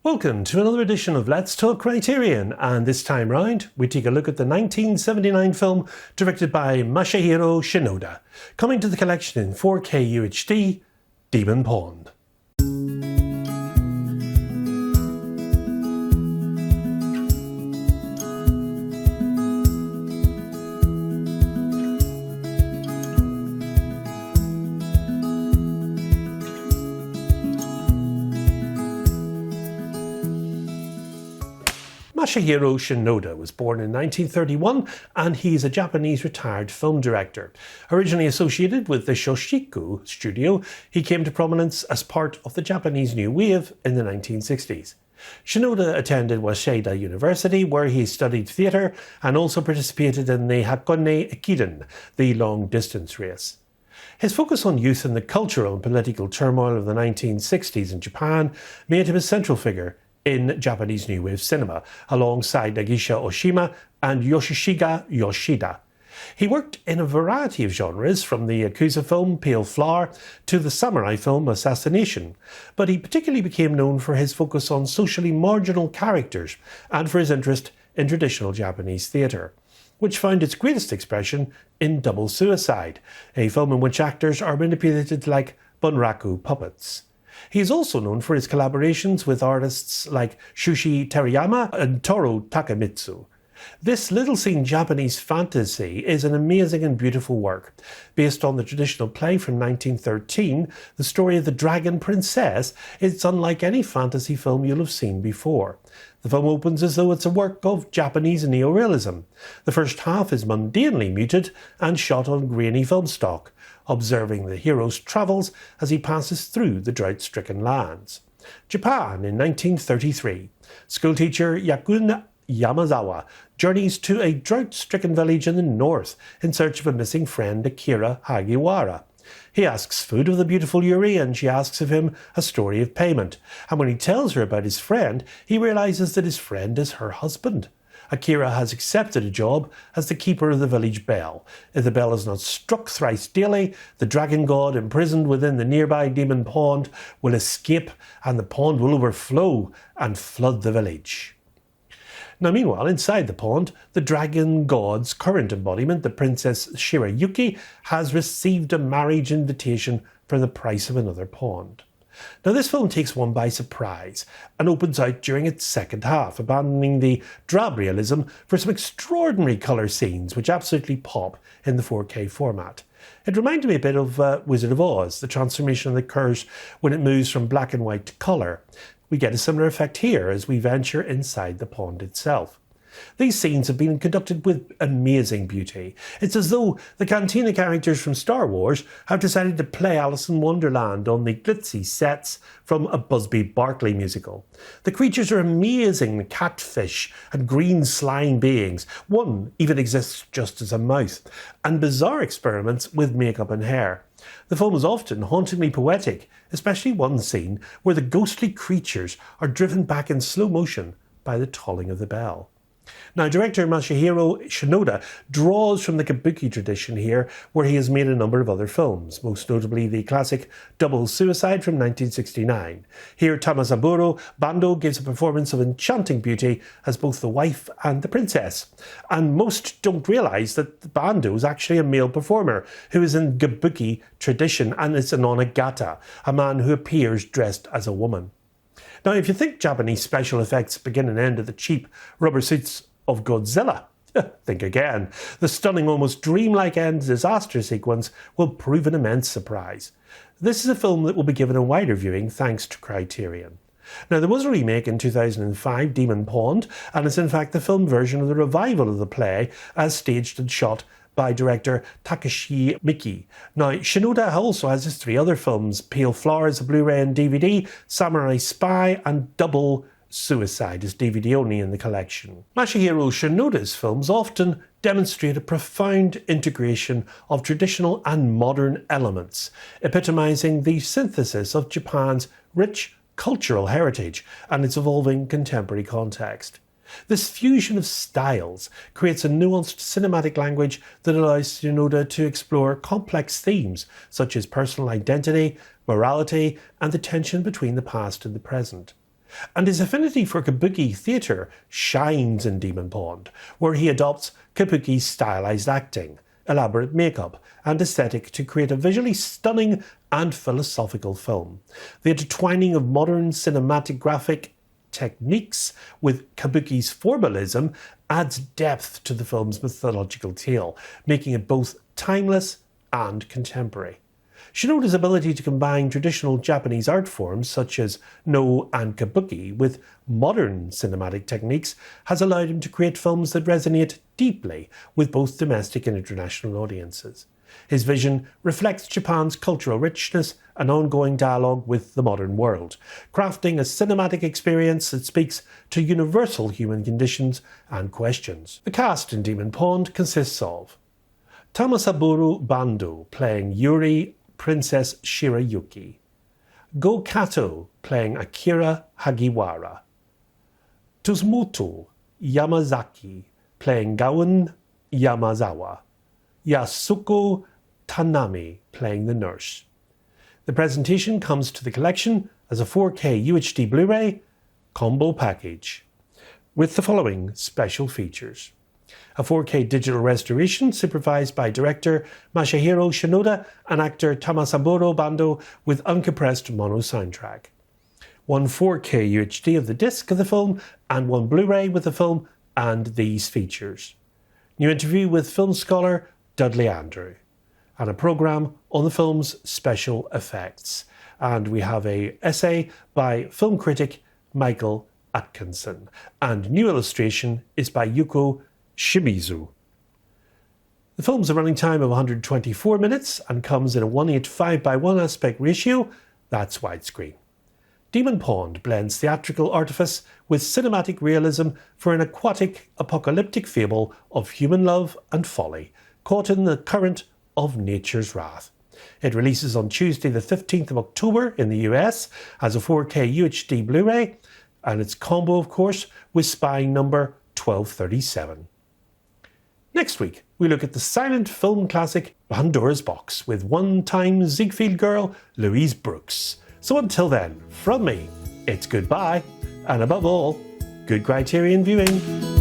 Welcome to another edition of Let's Talk Criterion, and this time round we take a look at the 1979 film directed by Masahiro Shinoda, coming to the collection in 4K UHD, Demon Pond. Masahiro Shinoda was born in 1931 and he's a Japanese retired film director. Originally associated with the Shochiku studio, he came to prominence as part of the Japanese New Wave in the 1960s. Shinoda attended Waseda University where he studied theatre and also participated in the Hakone Ekiden, the long-distance race. His focus on youth and the cultural and political turmoil of the 1960s in Japan made him a central figure in Japanese New Wave cinema, alongside Nagisha Oshima and Yoshishiga Yoshida. He worked in a variety of genres, from the Yakuza film Pale Flower to the samurai film Assassination, but he particularly became known for his focus on socially marginal characters and for his interest in traditional Japanese theatre, which found its greatest expression in Double Suicide, a film in which actors are manipulated like bunraku puppets. He is also known for his collaborations with artists like Shushi Terayama and Toru Takemitsu. This little-seen Japanese fantasy is an amazing and beautiful work. Based on the traditional play from 1913, the story of the Dragon Princess is unlike any fantasy film you'll have seen before. The film opens as though it's a work of Japanese neorealism. The first half is mundanely muted and shot on grainy film stock, observing the hero's travels as he passes through the drought-stricken lands. Japan in 1933. Schoolteacher Yakun Yamazawa journeys to a drought-stricken village in the north in search of a missing friend, Akira Hagiwara. He asks food of the beautiful Yuri and she asks of him a story of payment. And when he tells her about his friend, he realises that his friend is her husband. Akira has accepted a job as the keeper of the village bell. If the bell is not struck thrice daily, the dragon god imprisoned within the nearby demon pond will escape and the pond will overflow and flood the village. Now meanwhile, inside the pond, the dragon god's current embodiment, the Princess Shirayuki, has received a marriage invitation for the price of another pond. Now this film takes one by surprise and opens out during its second half, abandoning the drab realism for some extraordinary colour scenes which absolutely pop in the 4K format. It reminded me a bit of Wizard of Oz, the transformation that occurs when it moves from black and white to colour. We get a similar effect here as we venture inside the pond itself. These scenes have been conducted with amazing beauty. It's as though the Cantina characters from Star Wars have decided to play Alice in Wonderland on the glitzy sets from a Busby Berkeley musical. The creatures are amazing catfish and green slime beings. One even exists just as a mouth, and bizarre experiments with makeup and hair. The film is often hauntingly poetic, especially one scene where the ghostly creatures are driven back in slow motion by the tolling of the bell. Now, director Masahiro Shinoda draws from the kabuki tradition here, where he has made a number of other films, most notably the classic Double Suicide from 1969. Here, Tamasaburo Bando gives a performance of enchanting beauty as both the wife and the princess. And most don't realise that Bando is actually a male performer who is in kabuki tradition and is an onagata, a man who appears dressed as a woman. Now, if you think Japanese special effects begin and end at the cheap rubber suits of Godzilla, think again. The stunning, almost dreamlike end disaster sequence will prove an immense surprise. This is a film that will be given a wider viewing thanks to Criterion. Now, there was a remake in 2005, Demon Pond, and it's in fact the film version of the revival of the play as staged and shot by director Takashi Miki. Now, Shinoda also has his three other films, Pale Flower as a Blu-ray and DVD, Samurai Spy and Double Suicide is DVD only in the collection. Masahiro Shinoda's films often demonstrate a profound integration of traditional and modern elements, epitomising the synthesis of Japan's rich cultural heritage and its evolving contemporary context. This fusion of styles creates a nuanced cinematic language that allows Shinoda to explore complex themes such as personal identity, morality, and the tension between the past and the present. And his affinity for kabuki theatre shines in Demon Pond, where he adopts kabuki's stylized acting, elaborate makeup, and aesthetic to create a visually stunning and philosophical film. The intertwining of modern cinematographic techniques with kabuki's formalism adds depth to the film's mythological tale, making it both timeless and contemporary. Shinoda's ability to combine traditional Japanese art forms such as no and kabuki with modern cinematic techniques has allowed him to create films that resonate deeply with both domestic and international audiences. His vision reflects Japan's cultural richness and ongoing dialogue with the modern world, crafting a cinematic experience that speaks to universal human conditions and questions. The cast in Demon Pond consists of Tamasaburo Bando playing Yuri Princess Shirayuki, Go Kato playing Akira Hagiwara, Tsumoto Yamazaki playing Gaon Yamazawa, Yasuko Tanami playing the nurse. The presentation comes to the collection as a 4K UHD Blu-ray combo package with the following special features: a 4K digital restoration supervised by director Masahiro Shinoda and actor Tamasaburo Bando with uncompressed mono soundtrack, one 4K UHD of the disc of the film and one Blu-ray with the film and these features. New interview with film scholar Dudley Andrew, and a programme on the film's special effects. And we have an essay by film critic Michael Atkinson, and new illustration is by Yuko Shimizu. The film's a running time of 124 minutes and comes in a 1:8:5:1 aspect ratio, that's widescreen. Demon Pond blends theatrical artifice with cinematic realism for an aquatic, apocalyptic fable of human love and folly, caught in the current of nature's wrath. It releases on Tuesday the 15th of October in the US as a 4K UHD Blu-ray, and it's combo, of course, with spine number 1237. Next week, we look at the silent film classic Pandora's Box with one-time Ziegfeld girl Louise Brooks. So until then, from me, it's goodbye, and above all, good Criterion viewing.